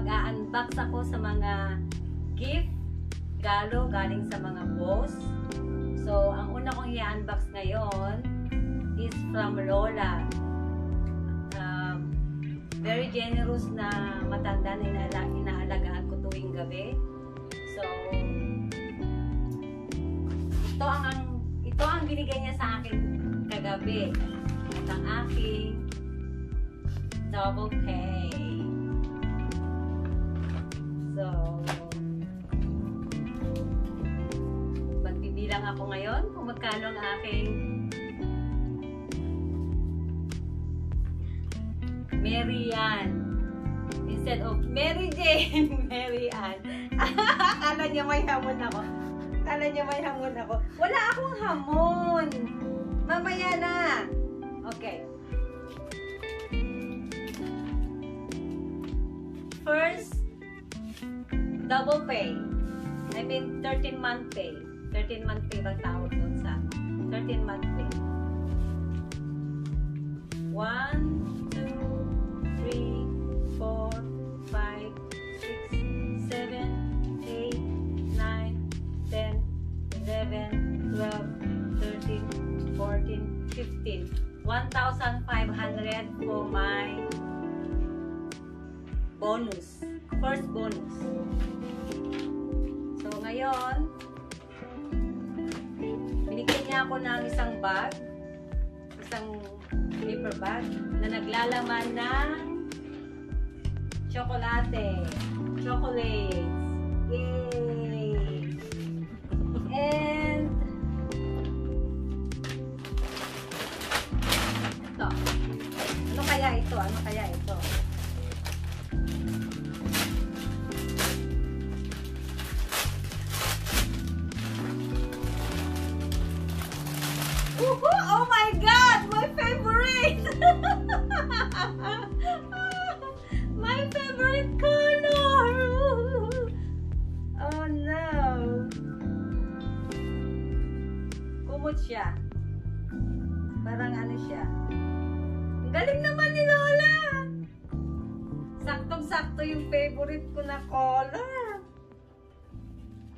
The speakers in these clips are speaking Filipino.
mag-a-unbox ako sa mga gift galing sa mga boss. So, ang una kong i-unbox ngayon is from Lola. Very generous na matanda na inaalagaan ko tuwing gabi. So, ito ang binigay niya sa akin kagabi. At ang aking double pay. So, magbibilang ako ngayon kung magkano ang aking Mary Ann. Instead of Mary Jane, Mary Ann. Akala niya may hamon ako. Wala akong hamon. Mamaya na. Okay. First, double pay. I mean, 13-month pay. 13-month pay bang tawag doon sa 13-month pay. 1, 2, 3, 4, 5, 6, 7, 8, 9, 10, 11, 12, 13, 14, 15. 1,500 for my bonus. First bonus. So, ngayon, binigyan niya ako ng isang bag. Isang paper bag na naglalaman ng chocolates. Yay! And ito. Ano kaya ito? Oh my God! My favorite! My favorite color! Oh no! Kumot siya. Parang ano siya. Ang galing naman ni Lola! Saktong-sakto yung favorite ko na color.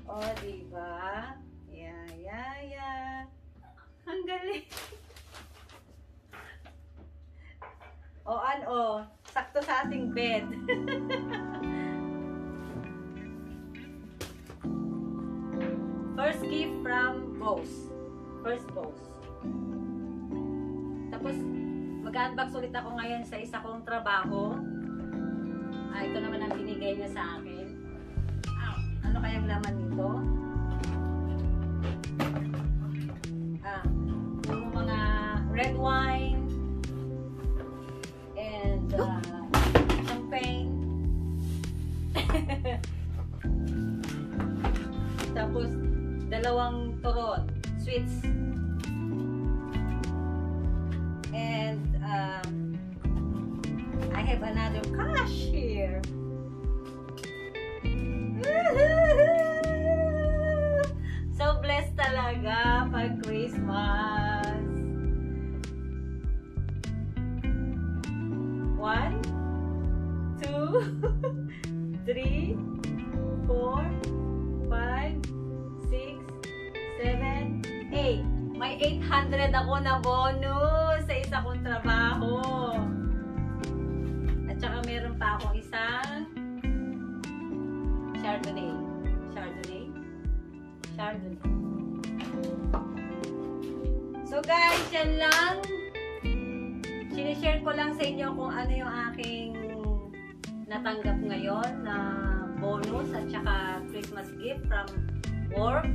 Oh, diba? Yeah. Ang galing. Sakto sa ating bed. First gift from boss. First boss. Tapos, mag-unbox ulit ako ngayon sa isa kong trabaho. Ito naman ang binigay niya sa akin. Ano kayang laman nito? Yung mga red wine and champagne. Tapos, 2 turon, sweets. And I have another cash here. So blessed talaga pag Christmas. 1, 2, 3, 4, 5, 6, 7, 8. May 800 ako na bonus sa isa kong trabaho. At saka meron pa akong isang Chardonnay. So guys, yan lang. Sinishare ko lang sa inyo kung ano yung aking natanggap ngayon na bonus at saka Christmas gift from work.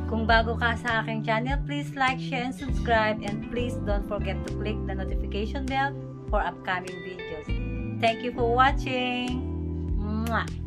Kung bago ka sa aking channel, please like, share, and subscribe. And please don't forget to click the notification bell for upcoming videos. Thank you for watching. Mwah!